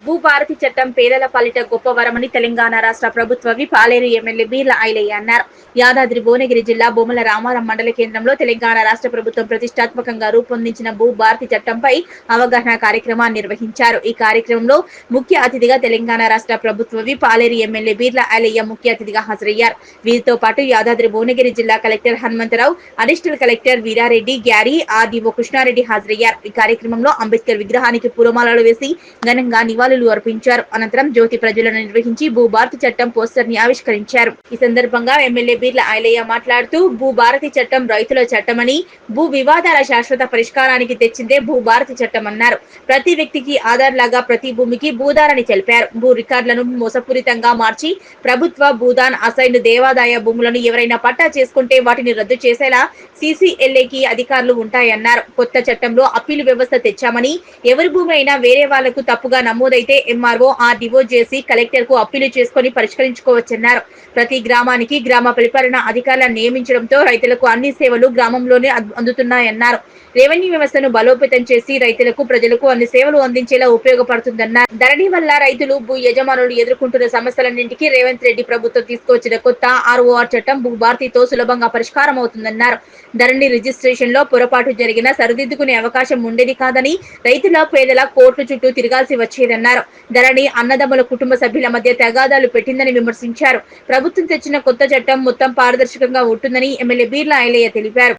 భూభారతి చట్టం పేదల పాలిట గొప్ప వరమని తెలంగాణ రాష్ట్ర ప్రభుత్వ విప్ పాలేరు ఎమ్మెల్యే బీర్ల ఐలయ్య అన్నారు. యాదాద్రి భువనగిరి జిల్లా బొమ్మల రామారం మండల కేంద్రంలో తెలంగాణ రాష్ట్ర ప్రభుత్వం ప్రతిష్టాత్మకంగా రూపొందించిన భూభారతి చట్టంపై అవగాహన కార్యక్రమాన్ని నిర్వహించారు. ఈ కార్యక్రమంలో ముఖ్య అతిథిగా తెలంగాణ రాష్ట్ర ప్రభుత్వ విప్ పాలేరు ఎమ్మెల్యే బీర్ల ఐలయ్య ముఖ్య అతిథిగా హాజరయ్యారు. వీరితో పాటు యాదాద్రి భువనగిరి జిల్లా collector Hanumantha Rao, additional collector Veera Reddy, గ్యారీ, ఆర్డీఓ కృష్ణారెడ్డి హాజరయ్యారు. ఈ కార్యక్రమంలో అంబేద్కర్ విగ్రహానికి పూలమాలలు వేసి ఘనంగా నివాళులు అర్పించారు. అనంతరం జ్యోతి ప్రజ్వలన నిర్వహించి భూభారతి చట్టం పోస్టర్ ని ఆవిష్కరించారు. ఈ సందర్భంగా ఎమ్మెల్యే బీర్ల ఐలయ్య మాట్లాడుతూ భూభారతి చట్టం రైతుల చట్టమని, భూ వివాదాల శాశ్వత పరిష్కారానికి తెచ్చిందే భూభారతి చట్టం అన్నారు. ప్రతి వ్యక్తికి ఆధార్ లాగా ప్రతి భూమికి భూదారని తెలిపారు. భూ రికార్డులను మోసపూరితంగా మార్చి ప్రభుత్వ భూదాన్ అసైన్డ్ దేవాదాయ భూములను ఎవరైనా పట్టా చేసుకుంటే వాటిని రద్దు చేసేలా CCLAకి అధికారులు ఉంటాయన్నారు. కొత్త చట్టంలో అప్పీలు వ్యవస్థ తెచ్చామని, ఎవరి భూమి అయినా వేరే వాళ్లకు తప్పుగా నమోదైతే MRO, RDO చేసి కలెక్టర్ కు అప్పీలు చేసుకుని పరిష్కరించుకోవచ్చన్నారు. ప్రతి గ్రామానికి గ్రామ పరిపాలన అధికారులను నియమించడంతో రైతులకు అన్ని సేవలు గ్రామంలోనే అందుతున్నాయన్నారు. రెవెన్యూ వ్యవస్థను బలోపేతం చేసి రైతులకు, ప్రజలకు అన్ని సేవలు అందించేలా ఉపయోగపడుతుందన్నారు. ధరణి వల్ల రైతులు, భూ యజమానులు ఎదుర్కొంటున్న సమస్యలన్నింటికీ రేవంత్ రెడ్డి ప్రభుత్వం తీసుకొచ్చిన కొత్త ROR చట్టం భూభారతితో సులభంగా పరిష్కారం అవుతుందన్నారు. ధరణి రిజిస్ట్రేషన్ లో పొరపాటు జరిగినా సరిదిద్దుకునే అవకాశం ఉండేది కాదని, రైతుల, పేదల కోర్టు చుట్టూ తిరగాల్సి వచ్చేదన్నారు. ధరణి అన్నదమ్ముల కుటుంబ సభ్యుల మధ్య తగాదాలు పెట్టిందని విమర్శించారు. ప్రభుత్వం తెచ్చిన కొత్త చట్టం మొత్తం పారదర్శకంగా ఉంటుందని ఎమ్మెల్యే బీర్ల ఐలయ్య తెలిపారు.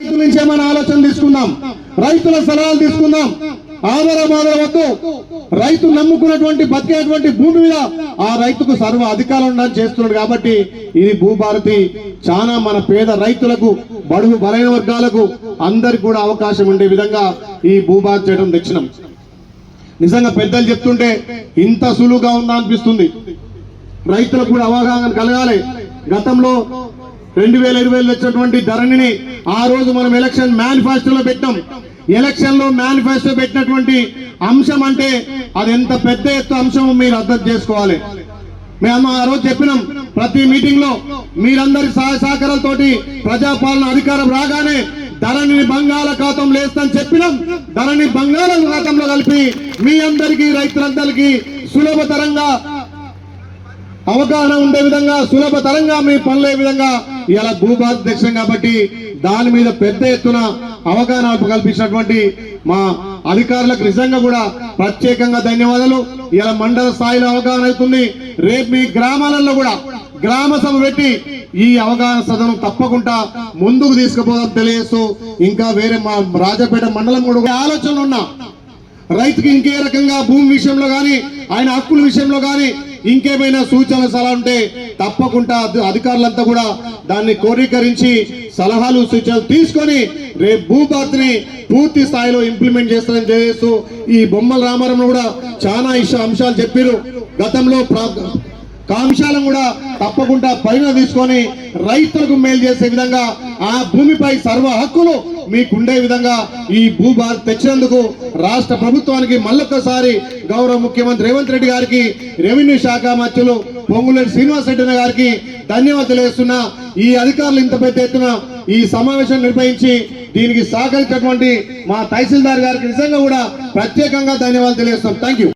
రైతుల సలహాలు తీసుకుందాం. ఆధారవద్దు. రైతు నమ్ముకున్నటువంటి బతికేటువంటి భూమి మీద ఆ రైతుకు సర్వ అధికారం ఉండాలని చేస్తున్నాడు. కాబట్టి ఇది భూభారతి చాలా మన పేద రైతులకు, బడుగు బలైన వర్గాలకు అందరికి కూడా అవకాశం ఉండే విధంగా ఈ భూభారతి చేయడం తెచ్చినాం. నిజంగా పెద్దలు చెప్తుంటే ఇంత సులువుగా ఉందా అనిపిస్తుంది. రైతులకు కూడా అవగాహన కలగాలి. గతంలో 2020 వచ్చినటువంటి ధరణిని ఆ రోజు మనం ఎలక్షన్ మేనిఫెస్టోలో పెట్టాం. ఎలక్షన్ లో మేనిఫెస్టో పెట్టినటువంటి అంశం అంటే అది ఎంత పెద్ద ఎత్తు అంశం మీరు అర్థం చేసుకోవాలి. మేము ఆ రోజు చెప్పినాం, ప్రతి మీటింగ్ లో మీరందరి సహాయ సహకారాలతోటి ప్రజాపాలన అధికారం రాగానే ధరణిని బంగాళాఖాతం లేస్తని చెప్పినాం. ధరణి బంగాళాఖాతంలో కలిపి మీ అందరికీ, రైతులందరికీ సులభతరంగా అవగాహన ఉండే విధంగా, సులభతరంగా మీ పనులే విధంగా ఇలా భూభారతి తెచ్చాం. కాబట్టి దాని మీద పెద్ద ఎత్తున అవగాహన కల్పించినటువంటి మా అధికారులకు నిజంగా కూడా ప్రత్యేకంగా ధన్యవాదాలు. ఇలా మండల స్థాయిలో అవగాహన అవుతుంది. రేపు మీ గ్రామాలలో కూడా గ్రామ సభ పెట్టి ఈ అవగాహన సదనం తప్పకుండా ముందుకు తీసుకుపోదాం తెలియజేస్తూ, ఇంకా వేరే మా రాజపేట మండలం కూడా ఆలోచనలు ఉన్నా రైతుకి ఇంకే రకంగా భూమి విషయంలో గాని, ఆయన హక్కుల విషయంలో గాని ఇంకేమైనా సూచనలు సలహా ఉంటే తప్పకుండా అధికారులంతా కూడా దాన్ని కోరీకరించి సలహాలు, సూచనలు తీసుకొని రేపు భూభారతిని పూర్తి స్థాయిలో ఇంప్లిమెంట్ చేస్తారని తెలియజేస్తూ, ఈ బొమ్మల రామారం కూడా చాలా అంశాలు చెప్పారు. గతంలో అంశాలను కూడా తప్పకుండా పరిగణ తీసుకొని రైతులకు మేలు చేసే విధంగా, ఆ భూమిపై సర్వ హక్కులు మీకుండే విధంగా ఈ భూభారతి తెచ్చినందుకు రాష్ట్ర ప్రభుత్వానికి మళ్ళొక్కసారి గౌరవ ముఖ్యమంత్రి రేవంత్ రెడ్డి గారికి, రెవెన్యూ శాఖ మంత్రులు పొంగులేటి శ్రీనివాస్ రెడ్డి గారికి ధన్యవాదాలు తెలియజేస్తున్నా. ఈ అధికారులు ఇంత పెద్ద ఎత్తున ఈ సమావేశం నిర్వహించి దీనికి సహకరించినటువంటి మా తహసీల్దార్ గారికి నిజంగా కూడా ప్రత్యేకంగా ధన్యవాదాలు తెలియజేస్తాం. Thank you.